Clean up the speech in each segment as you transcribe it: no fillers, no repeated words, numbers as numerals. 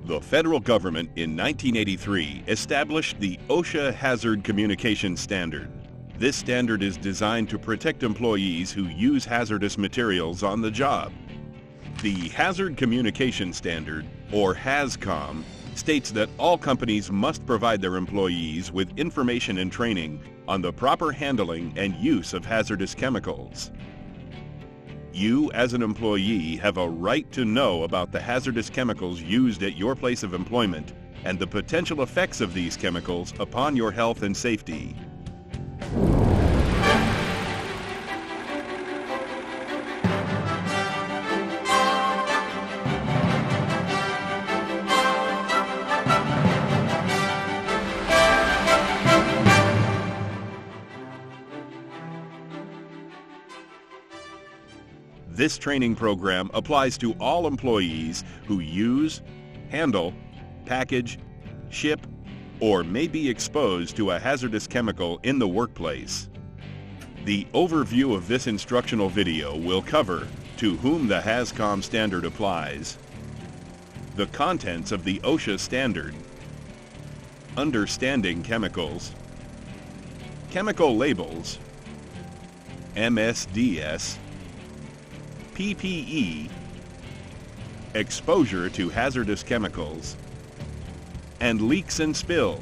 The federal government in 1983 established the OSHA Hazard Communication Standard. This standard is designed to protect employees who use hazardous materials on the job. The Hazard Communication Standard, or HAZCOM, states that all companies must provide their employees with information and training on the proper handling and use of hazardous chemicals. You, as an employee, have a right to know about the hazardous chemicals used at your place of employment and the potential effects of these chemicals upon your health and safety. This training program applies to all employees who use, handle, package, ship, or may be exposed to a hazardous chemical in the workplace. The overview of this instructional video will cover to whom the HAZCOM standard applies, the contents of the OSHA standard, understanding chemicals, chemical labels, MSDS, PPE, exposure to hazardous chemicals, and leaks and spills.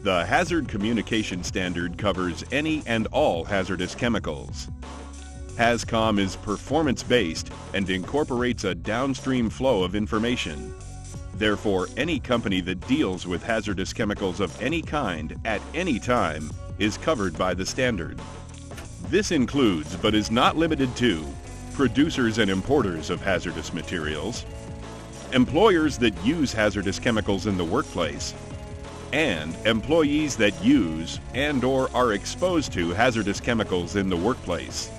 The Hazard Communication Standard covers any and all hazardous chemicals. HAZCOM is performance-based and incorporates a downstream flow of information. Therefore, any company that deals with hazardous chemicals of any kind at any time is covered by the standard. This includes, but is not limited to, producers and importers of hazardous materials, employers that use hazardous chemicals in the workplace, and employees that use and/or are exposed to hazardous chemicals in the workplace.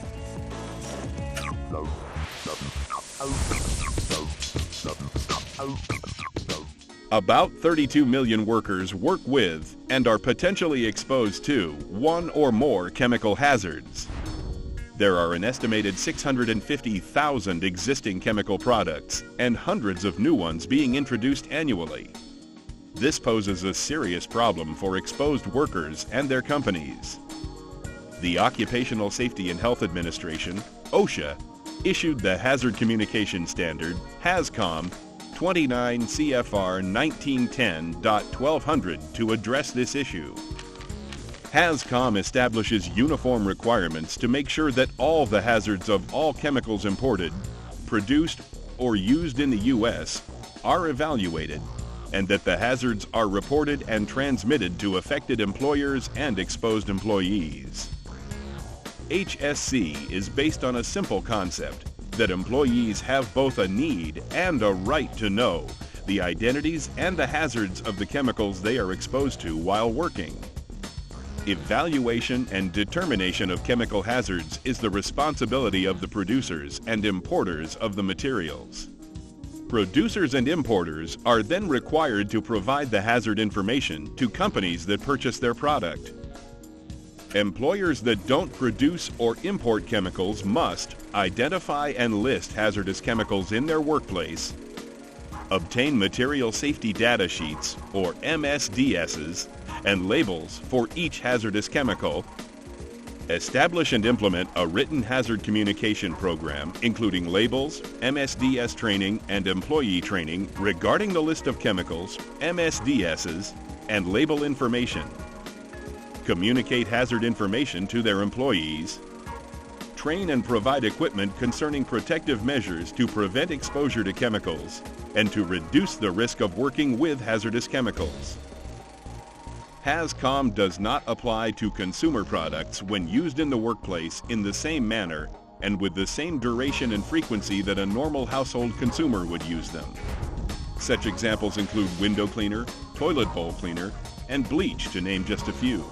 About 32 million workers work with and are potentially exposed to one or more chemical hazards. There are an estimated 650,000 existing chemical products and hundreds of new ones being introduced annually. This poses a serious problem for exposed workers and their companies. The Occupational Safety and Health Administration, OSHA, issued the Hazard Communication Standard, HAZCOM, 29 CFR 1910.1200 to address this issue. HAZCOM establishes uniform requirements to make sure that all the hazards of all chemicals imported, produced, or used in the U.S. are evaluated, and that the hazards are reported and transmitted to affected employers and exposed employees. HSC is based on a simple concept that employees have both a need and a right to know the identities and the hazards of the chemicals they are exposed to while working. Evaluation and determination of chemical hazards is the responsibility of the producers and importers of the materials. Producers and importers are then required to provide the hazard information to companies that purchase their product. Employers that don't produce or import chemicals must identify and list hazardous chemicals in their workplace, obtain material safety data sheets, or MSDSs, and labels for each hazardous chemical, establish and implement a written hazard communication program, including labels, MSDS training, and employee training regarding the list of chemicals, MSDSs, and label information. Communicate hazard information to their employees. Train and provide equipment concerning protective measures to prevent exposure to chemicals and to reduce the risk of working with hazardous chemicals. HAZCOM does not apply to consumer products when used in the workplace in the same manner and with the same duration and frequency that a normal household consumer would use them. Such examples include window cleaner, toilet bowl cleaner, and bleach, to name just a few.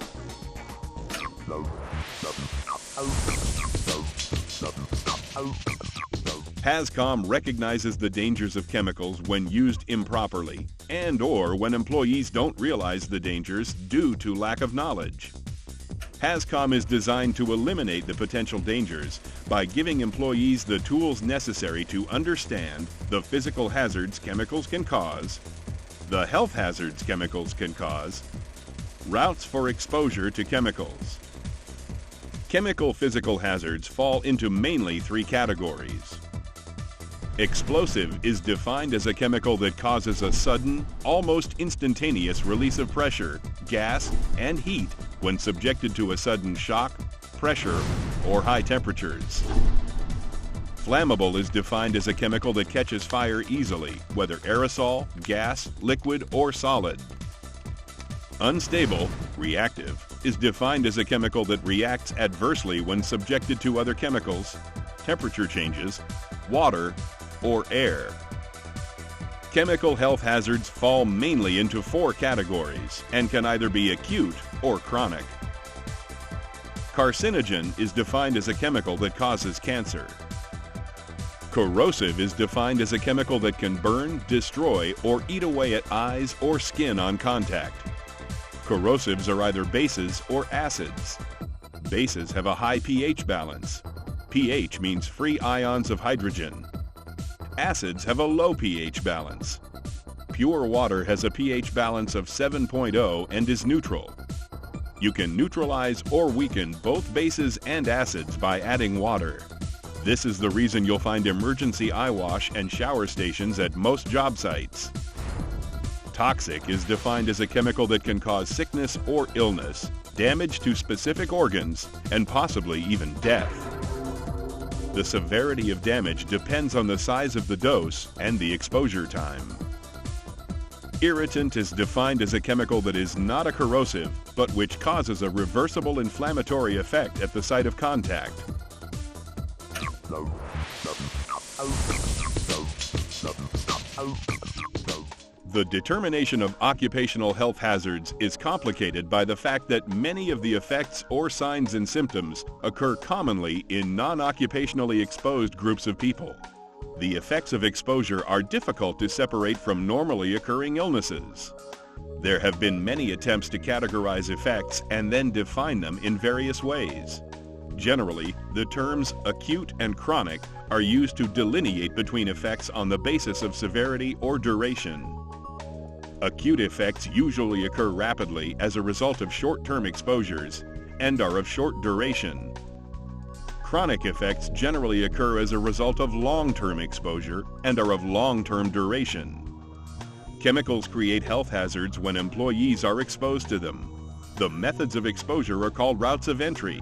HAZCOM recognizes the dangers of chemicals when used improperly and/or when employees don't realize the dangers due to lack of knowledge. HazCom is designed to eliminate the potential dangers by giving employees the tools necessary to understand the physical hazards chemicals can cause, the health hazards chemicals can cause, routes for exposure to chemicals. Chemical physical hazards fall into mainly three categories. Explosive is defined as a chemical that causes a sudden, almost instantaneous release of pressure, gas, and heat when subjected to a sudden shock, pressure, or high temperatures. Flammable is defined as a chemical that catches fire easily, whether aerosol, gas, liquid, or solid. Unstable, reactive, is defined as a chemical that reacts adversely when subjected to other chemicals, temperature changes, water, or air. Chemical health hazards fall mainly into four categories and can either be acute or chronic. Carcinogen is defined as a chemical that causes cancer. Corrosive is defined as a chemical that can burn, destroy, or eat away at eyes or skin on contact. Corrosives are either bases or acids. Bases have a high pH balance. pH means free ions of hydrogen. Acids have a low pH balance. Pure water has a pH balance of 7.0 and is neutral. You can neutralize or weaken both bases and acids by adding water. This is the reason you'll find emergency eye wash and shower stations at most job sites. Toxic is defined as a chemical that can cause sickness or illness, damage to specific organs, and possibly even death. The severity of damage depends on the size of the dose and the exposure time. Irritant is defined as a chemical that is not a corrosive, but which causes a reversible inflammatory effect at the site of contact. The determination of occupational health hazards is complicated by the fact that many of the effects or signs and symptoms occur commonly in non-occupationally exposed groups of people. The effects of exposure are difficult to separate from normally occurring illnesses. There have been many attempts to categorize effects and then define them in various ways. Generally, the terms acute and chronic are used to delineate between effects on the basis of severity or duration. Acute effects usually occur rapidly as a result of short-term exposures and are of short duration. Chronic effects generally occur as a result of long-term exposure and are of long-term duration. Chemicals create health hazards when employees are exposed to them. The methods of exposure are called routes of entry.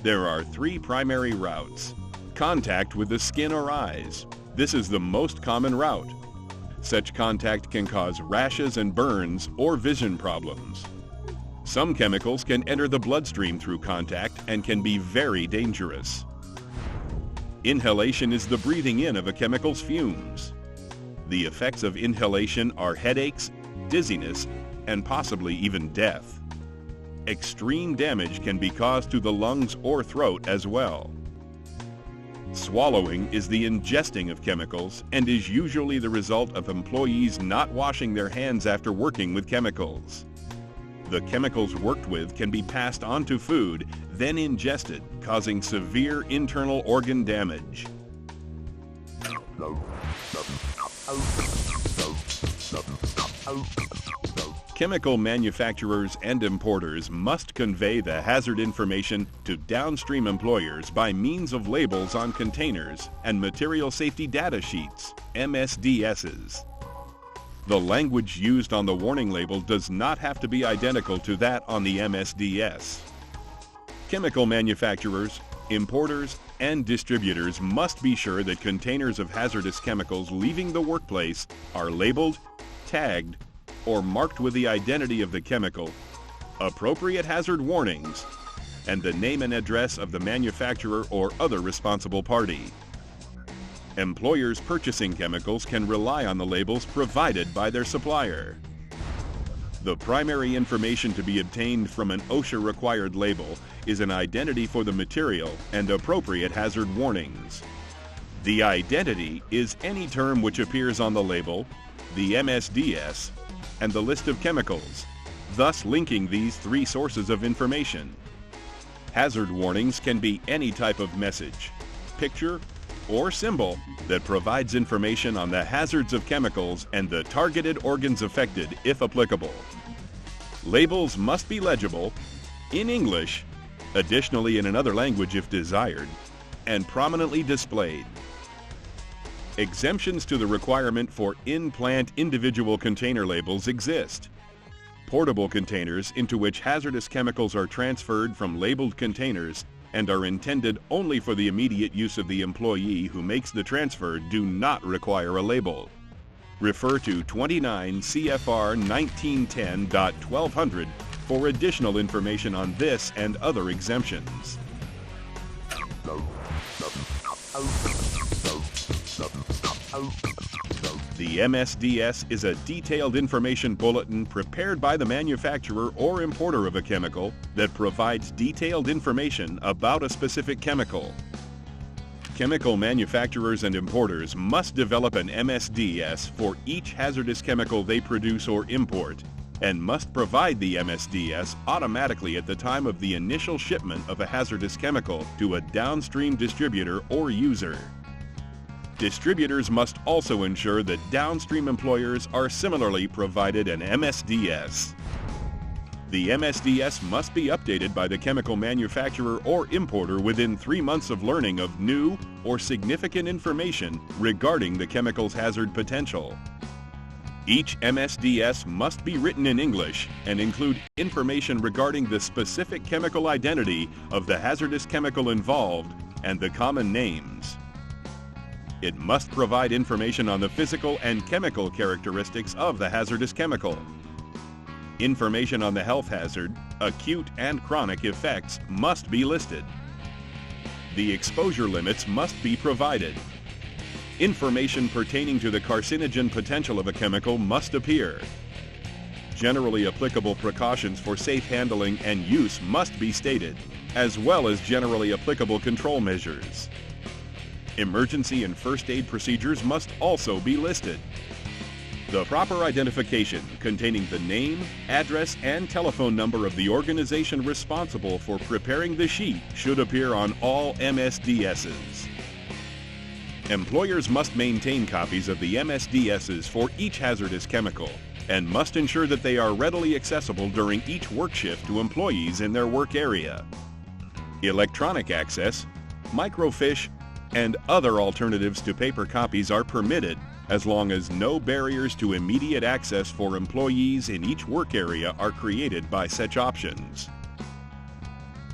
There are three primary routes. Contact with the skin or eyes. This is the most common route. Such contact can cause rashes and burns or vision problems. Some chemicals can enter the bloodstream through contact and can be very dangerous. Inhalation is the breathing in of a chemical's fumes. The effects of inhalation are headaches, dizziness, and possibly even death. Extreme damage can be caused to the lungs or throat as well. Swallowing is the ingesting of chemicals and is usually the result of employees not washing their hands after working with chemicals. The chemicals worked with can be passed on to food, then ingested, causing severe internal organ damage. Chemical manufacturers and importers must convey the hazard information to downstream employers by means of labels on containers and material safety data sheets, MSDSs. The language used on the warning label does not have to be identical to that on the MSDS. Chemical manufacturers, importers, and distributors must be sure that containers of hazardous chemicals leaving the workplace are labeled, tagged, or marked with the identity of the chemical, appropriate hazard warnings, and the name and address of the manufacturer or other responsible party. Employers purchasing chemicals can rely on the labels provided by their supplier. The primary information to be obtained from an OSHA-required label is an identity for the material and appropriate hazard warnings. The identity is any term which appears on the label, the MSDS, and the list of chemicals, thus linking these three sources of information. Hazard warnings can be any type of message, picture, or symbol that provides information on the hazards of chemicals and the targeted organs affected if applicable. Labels must be legible, in English, additionally in another language if desired, and prominently displayed. Exemptions to the requirement for in-plant individual container labels exist. Portable containers into which hazardous chemicals are transferred from labeled containers and are intended only for the immediate use of the employee who makes the transfer do not require a label. Refer to 29 CFR 1910.1200 for additional information on this and other exemptions. The MSDS is a detailed information bulletin prepared by the manufacturer or importer of a chemical that provides detailed information about a specific chemical. Chemical manufacturers and importers must develop an MSDS for each hazardous chemical they produce or import, and must provide the MSDS automatically at the time of the initial shipment of a hazardous chemical to a downstream distributor or user. Distributors must also ensure that downstream employers are similarly provided an MSDS. The MSDS must be updated by the chemical manufacturer or importer within 3 months of learning of new or significant information regarding the chemical's hazard potential. Each MSDS must be written in English and include information regarding the specific chemical identity of the hazardous chemical involved and the common names. It must provide information on the physical and chemical characteristics of the hazardous chemical. Information on the health hazard, acute and chronic effects must be listed. The exposure limits must be provided. Information pertaining to the carcinogen potential of a chemical must appear. Generally applicable precautions for safe handling and use must be stated, as well as generally applicable control measures. Emergency and first aid procedures must also be listed. The proper identification containing the name, address, and telephone number of the organization responsible for preparing the sheet should appear on all MSDSs. Employers must maintain copies of the MSDSs for each hazardous chemical and must ensure that they are readily accessible during each work shift to employees in their work area. Electronic access, microfiche, and other alternatives to paper copies are permitted as long as no barriers to immediate access for employees in each work area are created by such options.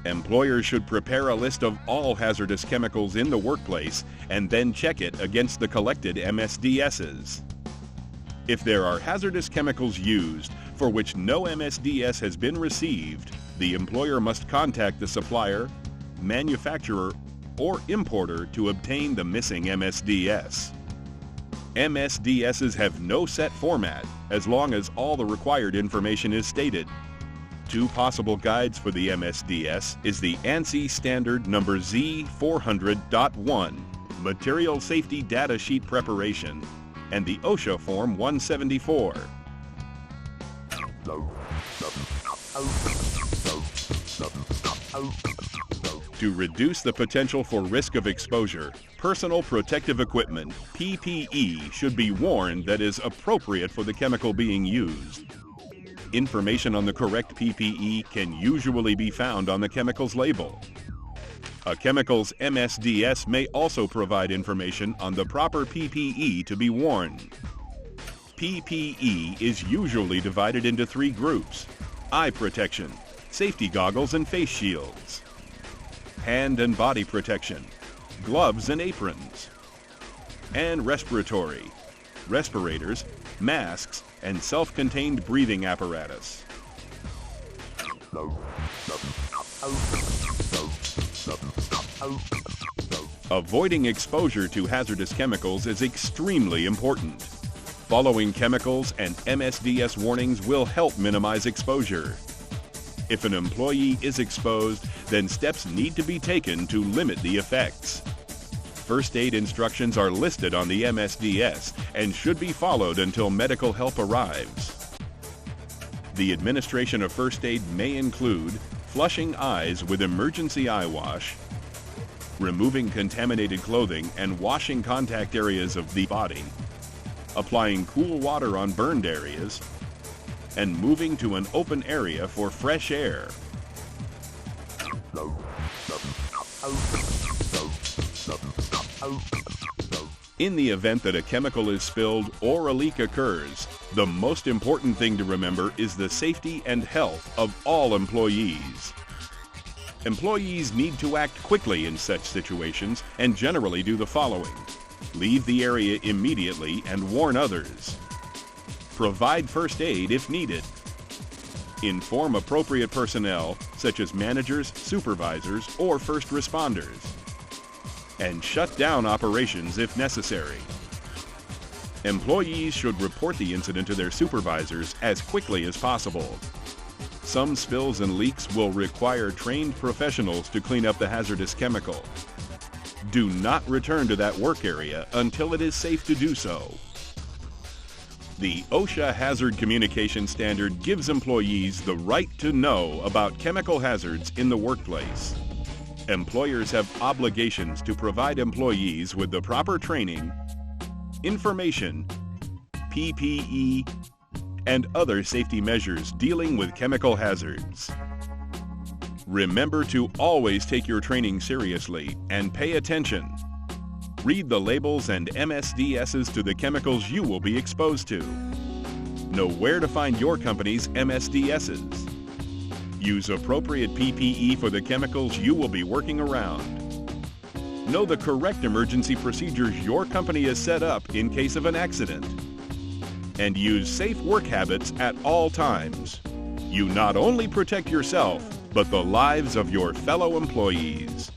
Employers should prepare a list of all hazardous chemicals in the workplace and then check it against the collected MSDSs. If there are hazardous chemicals used for which no MSDS has been received, the employer must contact the supplier, manufacturer, or importer to obtain the missing MSDS. MSDSs have no set format as long as all the required information is stated. 2 possible guides for the MSDS is the ANSI Standard Number Z400.1 Material Safety Data Sheet Preparation and the OSHA Form 174. To reduce the potential for risk of exposure, personal protective equipment, PPE, should be worn that is appropriate for the chemical being used. Information on the correct PPE can usually be found on the chemical's label. A chemical's MSDS may also provide information on the proper PPE to be worn. PPE is usually divided into 3 groups: eye protection, safety goggles and face shields; hand and body protection, gloves and aprons; and respiratory, respirators, masks, and self-contained breathing apparatus. Avoiding exposure to hazardous chemicals is extremely important. Following chemicals and MSDS warnings will help minimize exposure. If an employee is exposed, then steps need to be taken to limit the effects. First aid instructions are listed on the MSDS and should be followed until medical help arrives. The administration of first aid may include flushing eyes with emergency eye wash, removing contaminated clothing and washing contact areas of the body, applying cool water on burned areas, and moving to an open area for fresh air. In the event that a chemical is spilled or a leak occurs, the most important thing to remember is the safety and health of all employees. Employees need to act quickly in such situations and generally do the following: leave the area immediately and warn others. Provide first aid if needed. Inform appropriate personnel, such as managers, supervisors, or first responders. And shut down operations if necessary. Employees should report the incident to their supervisors as quickly as possible. Some spills and leaks will require trained professionals to clean up the hazardous chemical. Do not return to that work area until it is safe to do so. The OSHA Hazard Communication Standard gives employees the right to know about chemical hazards in the workplace. Employers have obligations to provide employees with the proper training, information, PPE, and other safety measures dealing with chemical hazards. Remember to always take your training seriously and pay attention. Read the labels and MSDSs to the chemicals you will be exposed to. Know where to find your company's MSDSs. Use appropriate PPE for the chemicals you will be working around. Know the correct emergency procedures your company has set up in case of an accident. And use safe work habits at all times. You not only protect yourself, but the lives of your fellow employees.